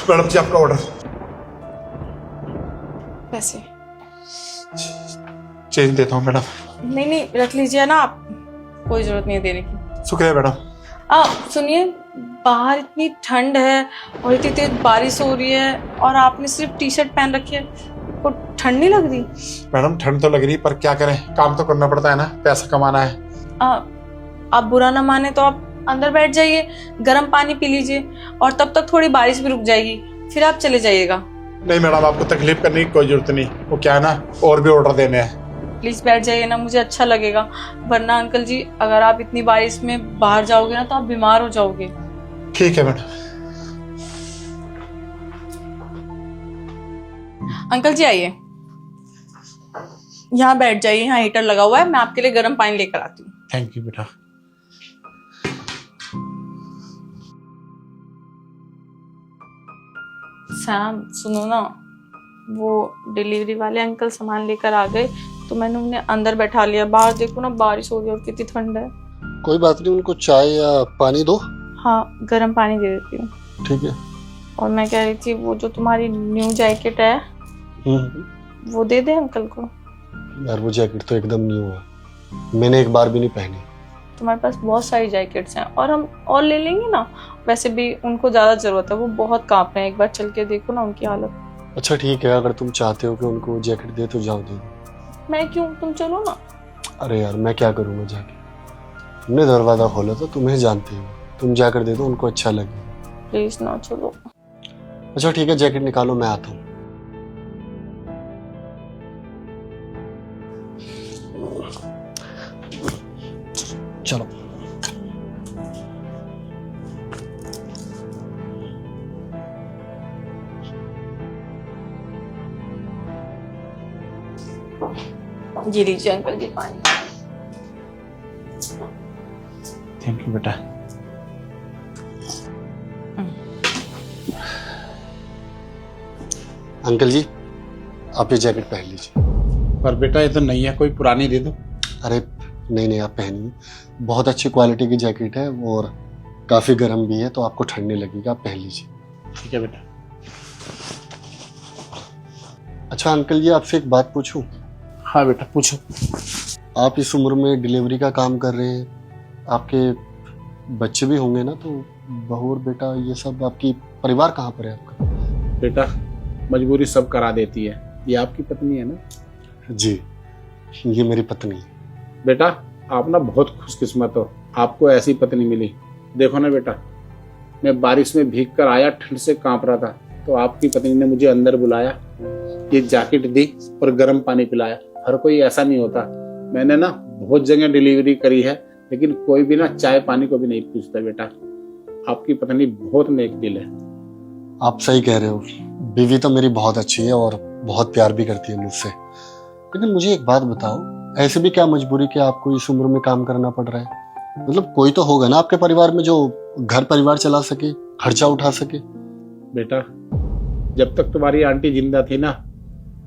Madam जी आपका order. पैसे change देता हूँ मैडम। नहीं नहीं, रख लीजिए ना आप, कोई जरूरत नहीं है देने की। शुक्रिया मैडम। सुनिए, बाहर इतनी ठंड है और इतनी तेज बारिश हो रही है और आपने सिर्फ टी शर्ट पहन रखी है, को ठंड नहीं लग रही? मैडम ठंड तो लग रही पर क्या करें, काम तो करना पड़ता है ना, पैसा कमाना है। आप बुरा ना माने तो आप अंदर बैठ जाइए, गर्म पानी पी लीजिए और तब तक थोड़ी बारिश भी रुक जाएगी, फिर आप चले जाइएगा। नहीं मैडम, आपको तकलीफ करने की कोई जरूरत नहीं, वो क्या है ना, और भी ऑर्डर देने हैं। प्लीज बैठ जाइए ना, मुझे अच्छा लगेगा। वरना अंकल जी, अगर आप इतनी बारिश में बाहर जाओगे ना तो आप बीमार हो जाओगे। ठीक है मैडम। अंकल जी आइए, यहाँ बैठ जाइए, यहाँ हीटर लगा हुआ है, मैं आपके लिए गर्म पानी लेकर आती हूँ। थैंक यू बेटा। सैम सुनो ना, वो डिलीवरी वाले अंकल सामान लेकर आ गए तो मैंने उन्हें अंदर बैठा लिया। बाहर देखो ना, बारिश हो रही है और कितनी ठंड है। कोई बात नहीं, उनको चाय या पानी दो। हाँ, गर्म पानी दे देती हूँ। ठीक है। और मैं कह रही थी, वो जो तुम्हारी न्यू जैकेट है वो दे दे अंकल को। यार वो जैकेट तो एकदम न्यू है, मैंने एक बार भी नहीं पहनी। तुम्हारे पास बहुत सारी जैकेट्स हैं और हम और ले लेंगे ना। वैसे भी उनको ज्यादा जरूरत है, वो बहुत कांप रहे हैं, एक बार चल के देखो ना उनकी हालत। अच्छा ठीक है, अगर तुम चाहते हो कि उनको जैकेट दे तो जाओ दे दो। मैं क्यों, तुम चलो ना। अरे यार मैं क्या करूँगा जाके, तुमने दरवाजा खोला तो तुम्हें जानती हो, तुम जाकर दे दो, उनको अच्छा लगेगा। प्लीज ना, चलो। अच्छा ठीक है, जैकेट निकालो, मैं आता हूँ। चलो। जी लीजिए अंकल जी पानी। थैंक यू बेटा। अंकल जी आप ये जैकेट पहन लीजिए। पर बेटा ये तो नहीं है, कोई पुरानी दे दो। अरे नहीं नहीं, आप पहनिए, बहुत अच्छी क्वालिटी की जैकेट है और काफ़ी गर्म भी है, तो आपको ठंड नहीं लगेगी, आप पहन लीजिए। ठीक है बेटा। अच्छा अंकल जी, आपसे एक बात पूछूं? हाँ बेटा पूछो। आप इस उम्र में डिलीवरी का काम कर रहे हैं, आपके बच्चे भी होंगे ना, तो बहू और बेटा ये सब, आपकी परिवार कहाँ पर है आपका? बेटा मजबूरी सब करा देती है, ये आपकी पत्नी है ना? जी ये मेरी पत्नी है। बेटा आप ना बहुत खुशकिस्मत हो, आपको ऐसी पत्नी मिली। देखो ना बेटा, मैं बारिश में भीग कर आया, ठंड से कांप रहा था, तो आपकी पत्नी ने मुझे अंदर बुलाया, ये जैकेट दी और गर्म पानी पिलाया। हर कोई ऐसा नहीं होता। मैंने ना बहुत जगह डिलीवरी करी है, लेकिन कोई भी ना चाय पानी को भी नहीं पूछता। बेटा आपकी पत्नी बहुत नेक दिल है। आप सही कह रहे हो, बीवी तो मेरी बहुत अच्छी है और बहुत प्यार भी करती है मुझसे। लेकिन मुझे एक बात बताओ, ऐसे भी क्या मजबूरी कि आपको इस उम्र में काम करना पड़ रहा है? मतलब कोई तो होगा ना आपके परिवार में जो घर परिवार चला सके, खर्चा उठा सके। बेटा जब तक तुम्हारी आंटी जिंदा थी ना,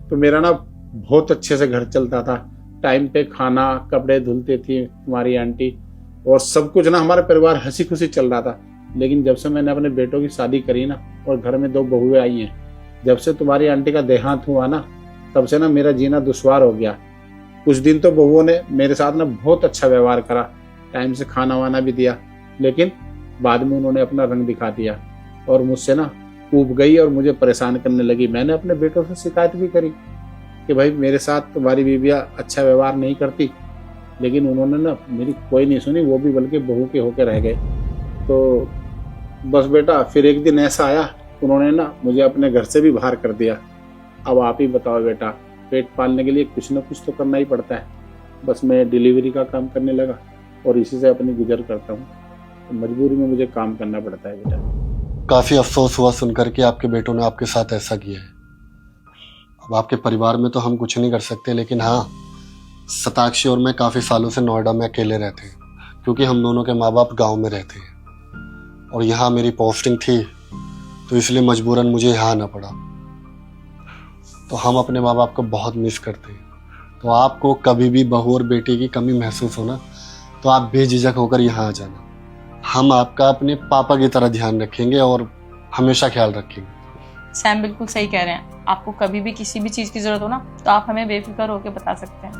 तो मेरा ना बहुत अच्छे से घर चलता था। टाइम पे खाना, कपड़े धुलती थी तुम्हारी आंटी, और सब कुछ ना हमारा परिवार हंसी खुशी चल रहा था। लेकिन जब से मैंने अपने बेटों की शादी करी ना, और घर में 2 बहुएं आई हैं, जब से तुम्हारी आंटी का देहांत हुआ ना, तब से ना मेरा जीना दुश्वार हो गया। कुछ दिन तो बहुओं ने मेरे साथ ना बहुत अच्छा व्यवहार करा, टाइम से खाना वाना भी दिया, लेकिन बाद में उन्होंने अपना रंग दिखा दिया और मुझसे ना ऊब गई और मुझे परेशान करने लगी। मैंने अपने बेटों से शिकायत भी करी कि भाई मेरे साथ तुम्हारी बीवियाँ अच्छा व्यवहार नहीं करती, लेकिन उन्होंने ना मेरी कोई नहीं सुनी, वो भी बल्कि बहू के होके रह गए। तो बस बेटा फिर एक दिन ऐसा आया, उन्होंने ना मुझे अपने घर से भी बाहर कर दिया। अब आप ही बताओ बेटा, पेट पालने के लिए कुछ ना कुछ तो करना ही पड़ता है। बस मैं डिलीवरी का काम करने लगा और इसी से अपनी गुजर करता हूँ, तो मजबूरी में मुझे काम करना पड़ता है बेटा। काफी अफसोस हुआ सुनकर कि आपके बेटों ने आपके साथ ऐसा किया है। अब आपके परिवार में तो हम कुछ नहीं कर सकते, लेकिन हाँ, शताक्षी और मैं काफी सालों से नोएडा में अकेले रहते हैं, क्योंकि हम दोनों के माँ बाप गाँव में रहते हैं और यहाँ मेरी पोस्टिंग थी, तो इसलिए मजबूरन मुझे यहाँ आना पड़ा। तो हम अपने माँ बाप को बहुत मिस करते हैं। तो आपको कभी भी बहू और बेटी की कमी महसूस हो ना, तो आप बेझिझक होकर यहाँ आ जाना। हम आपका अपने पापा की तरह ध्यान रखेंगे और हमेशा ख्याल रखेंगे। सैम बिल्कुल सही कह रहे हैं। आपको कभी भी किसी भी चीज़ की ज़रूरत हो ना, तो आप हमें बेफिक्र होकर बता सकते हैं।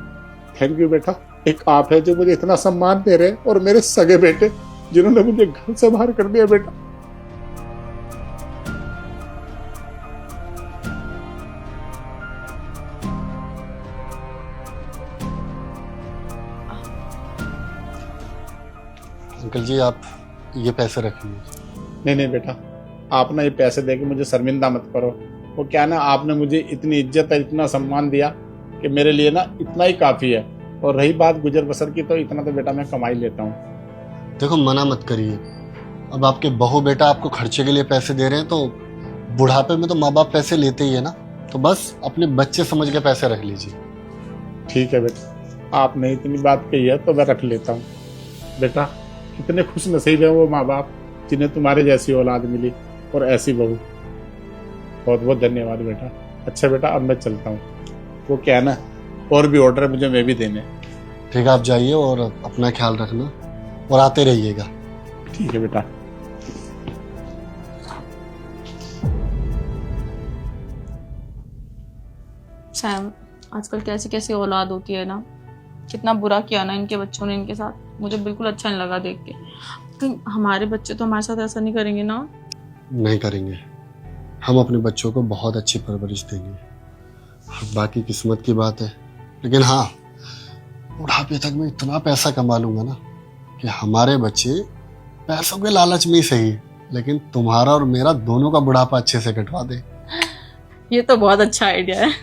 थैंक यू बेटा। एक आप है जो मुझे इतना सम्मान दे रहे हैं, और मेरे सगे बेटे जिन्होंने मुझे घर से बाहर कर दिया बेटा। अंकल जी आप ये पैसे रख लीजिए। नहीं नहीं बेटा, आप ना ये पैसे देके मुझे शर्मिंदा मत करो। वो क्या ना, आपने मुझे इतनी इज्जत है, इतना सम्मान दिया कि मेरे लिए ना इतना ही काफ़ी है। और रही बात गुजर बसर की, तो इतना तो बेटा मैं कमा ही लेता हूँ। देखो मना मत करिए, अब आपके बहू बेटा आपको खर्चे के लिए पैसे दे रहे हैं, तो बुढ़ापे में तो माँ बाप पैसे लेते ही है ना, तो बस अपने बच्चे समझ के पैसे रख लीजिए। ठीक है बेटा, आपने इतनी बात कही है तो मैं रख लेता हूँ। बेटा कितने खुश नसीब है वो माँ बाप जिन्हें तुम्हारे जैसी औलाद मिली और ऐसी बहू। बहुत बहुत धन्यवाद बेटा। अच्छा बेटा, अब मैं चलता हूँ। वो क्या है ना, और भी ऑर्डर है मुझे, मैं भी देने। ठीक है आप जाइए और अपना ख्याल रखना और आते रहिएगा। ठीक है बेटा। सैम, आजकल कैसी कैसी औलाद होती है ना। कितना बुरा किया ना इनके बच्चों ने इनके साथ। मुझे बिल्कुल अच्छा नहीं लगा देख के। कहीं हमारे बच्चे तो हमारे साथ ऐसा नहीं करेंगे ना। नहीं करेंगे, हम अपने बच्चों को बहुत अच्छी परवरिश देंगे। बाकी किस्मत की बात है, लेकिन हाँ बुढ़ापे तक मैं इतना पैसा कमा लूंगा ना कि हमारे बच्चे पैसों के लालच में ही सही, लेकिन तुम्हारा और मेरा दोनों का बुढ़ापा अच्छे से कटवा दे। ये तो बहुत अच्छा आइडिया है।